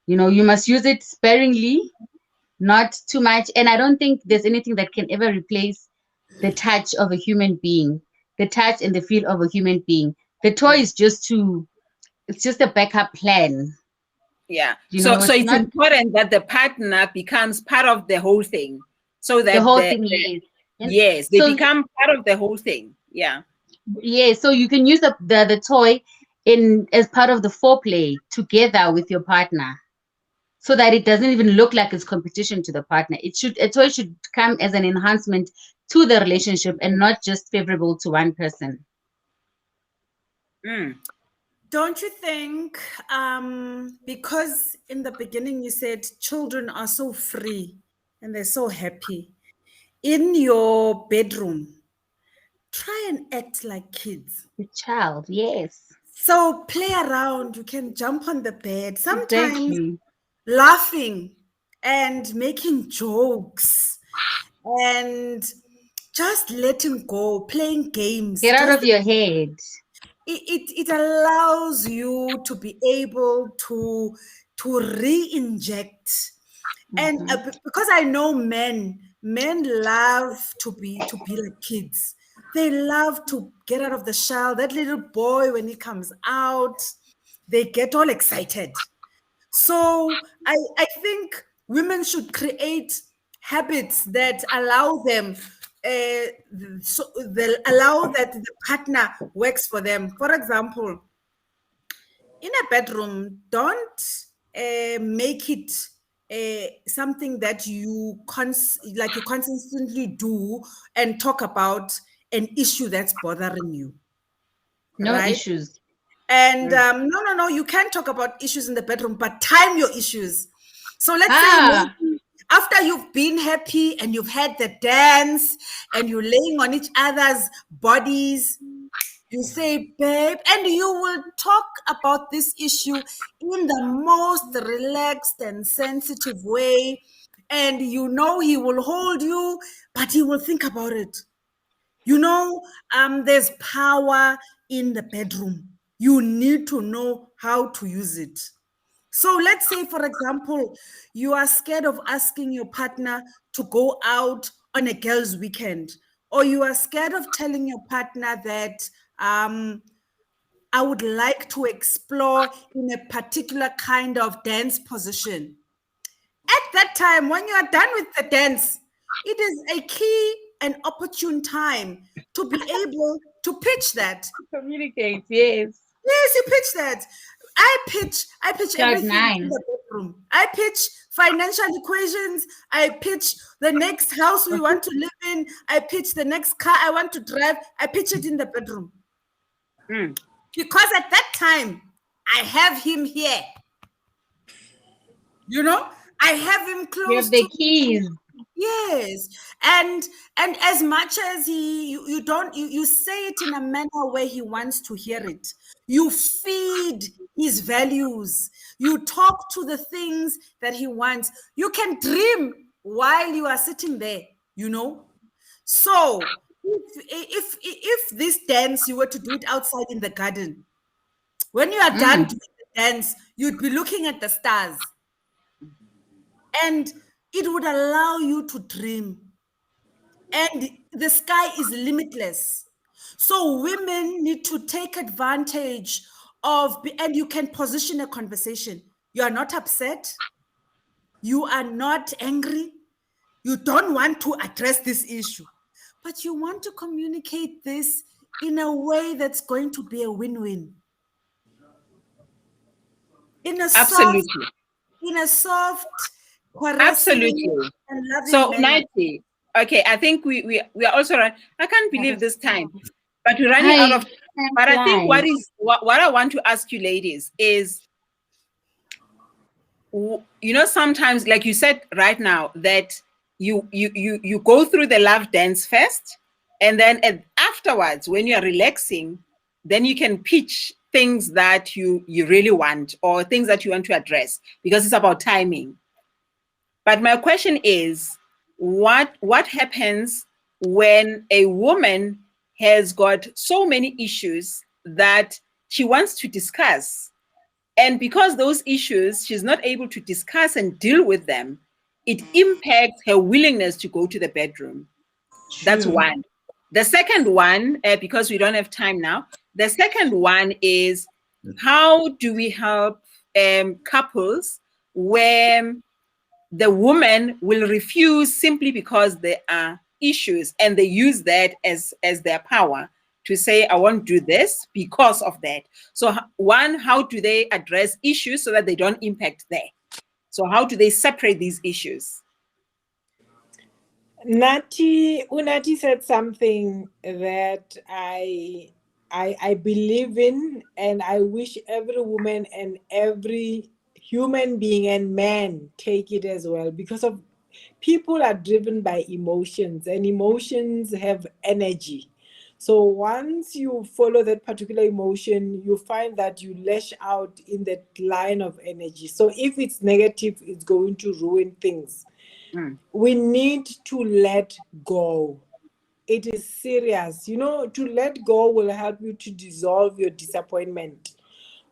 You know, you must use it sparingly, not too much. And I don't think there's anything that can ever replace the touch of a human being, the touch and the feel of a human being. The toy is just a backup plan. Yeah. So it's important that the partner becomes part of the whole thing. So that the whole thing yes, they become part of the whole thing. Yeah. Yeah. So you can use the toy as part of the foreplay together with your partner, so that it doesn't even look like it's competition to the partner. A toy should come as an enhancement to the relationship and not just favorable to one person. Don't you think, because in the beginning you said children are so free and they're so happy, in your bedroom, try and act like kids. The child, yes. So play around. You can jump on the bed. Sometimes laughing and making jokes and just letting go, playing games. Get out of your head. It allows you to be able to re-inject. And because I know men love to be like kids. They love to get out of the shell. That little boy, when he comes out, they get all excited. So I think women should create habits that allow them, so they'll allow that the partner works for them. For example, in a bedroom, don't make it something that you you consistently do and talk about an issue that's bothering you, No right? issues. And no, you can talk about issues in the bedroom, but time your issues. So let's say Ah, maybe after you've been happy and you've had the dance and you're laying on each other's bodies, you say, babe, and you will talk about this issue in the most relaxed and sensitive way. And you know he will hold you, but he will think about it. You know, there's power in the bedroom. You need to know how to use it. So let's say, for example, you are scared of asking your partner to go out on a girls' weekend, or you are scared of telling your partner that I would like to explore in a particular kind of dance position. At that time, when you are done with the dance, it is a key and opportune time to be able to pitch that. communicate. Yes. Yes, you pitch that. I pitch Cloud everything in nine. the bedroom. I pitch financial equations. I pitch the next house we want to live in. I pitch the next car I want to drive. I pitch it in the bedroom. Because at that time, I have him here. You know, I have him You close have the to keys. me. Yes, and as much as you say it in a manner where he wants to hear it, you feed his values, you talk to the things that he wants. You can dream while you are sitting there, you know. So if this dance you were to do it outside in the garden, when you are done doing the dance, you'd be looking at the stars. And it would allow you to dream. And the sky is limitless. So women need to take advantage of, and you can position a conversation. You are not upset. You are not angry. You don't want to address this issue, but you want to communicate this in a way that's going to be a win-win. In a soft, Absolutely. caressing, Absolutely. and loving So, manner. Nancy, okay, I think we are also right. I can't believe this time, but we're running out Hi, of. time But I think flies. what I want to ask you, ladies, is sometimes, like you said right now, that you go through the love dance first, and then afterwards, when you're relaxing, then you can pitch things that you really want, or things that you want to address, because it's about timing. But my question is, what happens when a woman has got so many issues that she wants to discuss, and because those issues she's not able to discuss and deal with them, it impacts her willingness to go to the bedroom? That's True. one. The second one, because we don't have time now, the second one is, how do we help couples where the woman will refuse simply because there are issues, and they use that as their power to say, I won't do this because of that. So one, how do they address issues so that they don't impact there? So how do they separate these issues? Unati said something that I believe in, and I wish every woman and every human being and man take it as well, because of people are driven by emotions, and emotions have energy. So once you follow that particular emotion, you find that you lash out in that line of energy. So if it's negative, it's going to ruin things. We need to let go. It is serious. To let go will help you to dissolve your disappointment,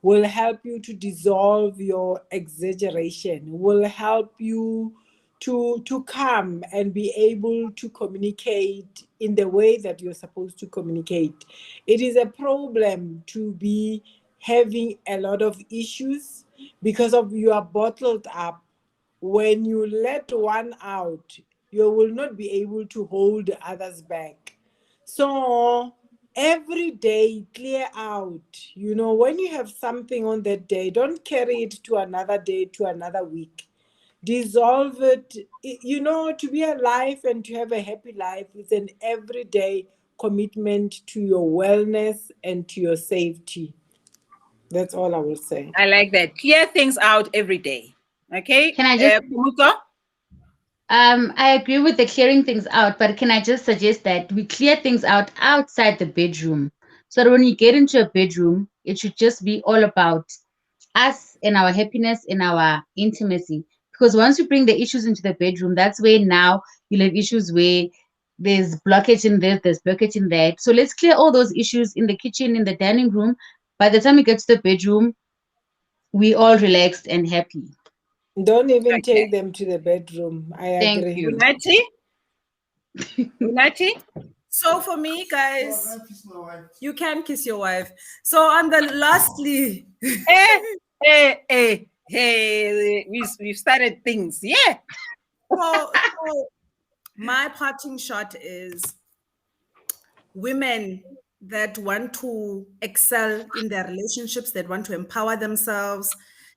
will help you to dissolve your exaggeration, will help you to come and be able to communicate in the way that you're supposed to communicate. It is a problem to be having a lot of issues because of you are bottled up. When you let one out, you will not be able to hold others back. So every day, clear out. When you have something on that day, don't carry it to another day, to another week. dissolve it. You know, to be alive and to have a happy life is an everyday commitment to your wellness and to your safety. That's all I will say. I like that. Clear things out every day. Okay. Can I just Pumuko? I agree with the clearing things out, but can I just suggest that we clear things out outside the bedroom? So that when you get into a bedroom, it should just be all about us and our happiness and our intimacy. Because once you bring the issues into the bedroom, that's where now you'll have issues where there's blockage in this, there's blockage in that. So let's clear all those issues in the kitchen, in the dining room. By the time we get to the bedroom, we all relaxed and happy. Don't even Okay. take them to the bedroom. I Thank agree. you. Unati? So for me, guys, you can kiss your wife. So on the lastly, Hey, we've started things. Yeah. so my parting shot is women that want to excel in their relationships, that want to empower themselves,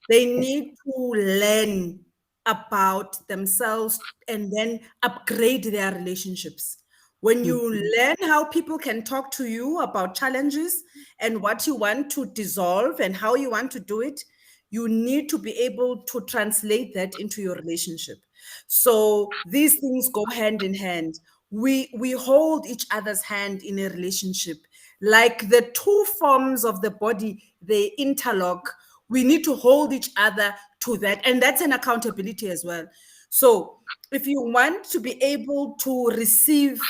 they need to learn about themselves and then upgrade their relationships. When you learn how people can talk to you about challenges and what you want to dissolve and how you want to do it, you need to be able to translate that into your relationship. So these things go hand in hand. We hold each other's hand in a relationship. Like the two forms of the body, they interlock. We need to hold each other to that. And that's an accountability as well. So if you want to be able to receive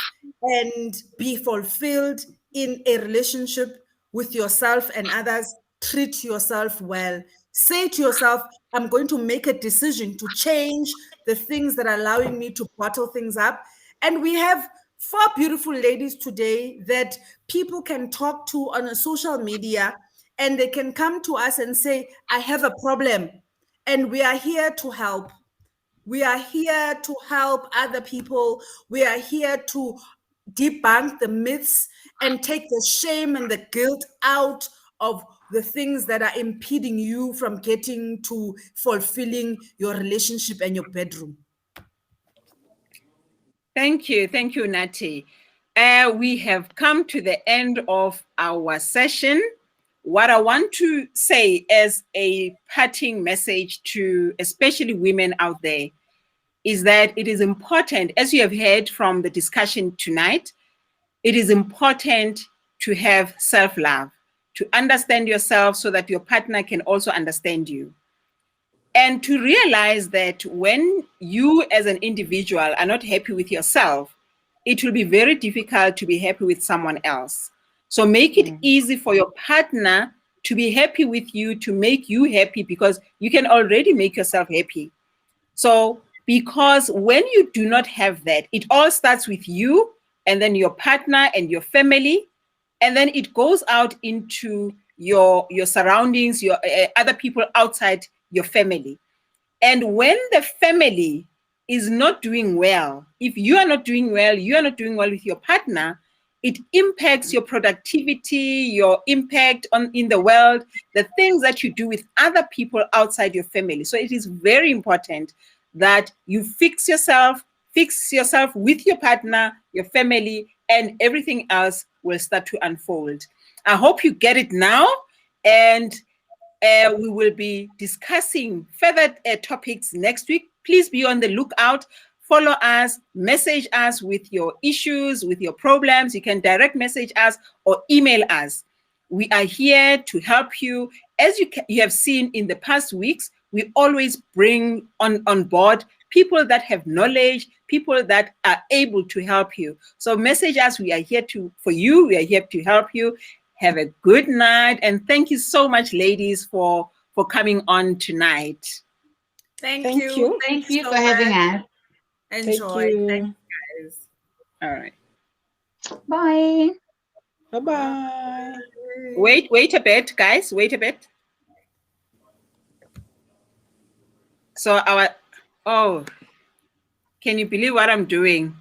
and be fulfilled in a relationship with yourself and others, treat yourself well. Say to yourself, I'm going to make a decision to change the things that are allowing me to bottle things up. And we have 4 beautiful ladies today that people can talk to on a social media, and they can come to us and say, I have a problem, and we are here to help. We are here to help other people. We are here to debunk the myths and take the shame and the guilt out of the things that are impeding you from getting to fulfilling your relationship and your bedroom. Thank you, Nati. We have come to the end of our session. What I want to say as a parting message to especially women out there is that it is important, as you have heard from the discussion tonight, it is important to have self-love, to understand yourself so that your partner can also understand you. And to realize that when you as an individual are not happy with yourself, it will be very difficult to be happy with someone else. So make it easy for your partner to be happy with you, to make you happy, because you can already make yourself happy. So because when you do not have that, it all starts with you and then your partner and your family, and then it goes out into your surroundings, your other people outside your family. And when the family is not doing well, if you are not doing well, you are not doing well with your partner, it impacts your productivity, your impact in the world, the things that you do with other people outside your family. So it is very important that you fix yourself with your partner, your family, and everything else will start to unfold. I hope you get it now, and we will be discussing further topics next week. Please be on the lookout. Follow us, message us with your issues, with your problems. You can direct message us or email us. We are here to help you. As you have seen in the past weeks, we always bring on board people that have knowledge, people that are able to help you. So message us. We are here for you. We are here to help you. Have a good night. And thank you so much, ladies, for coming on tonight. Thank you. Thank you so for having much. us. Enjoy. Thank you, guys. All right. Bye. Bye-bye. Wait a bit, guys. Wait a bit. So can you believe what I'm doing?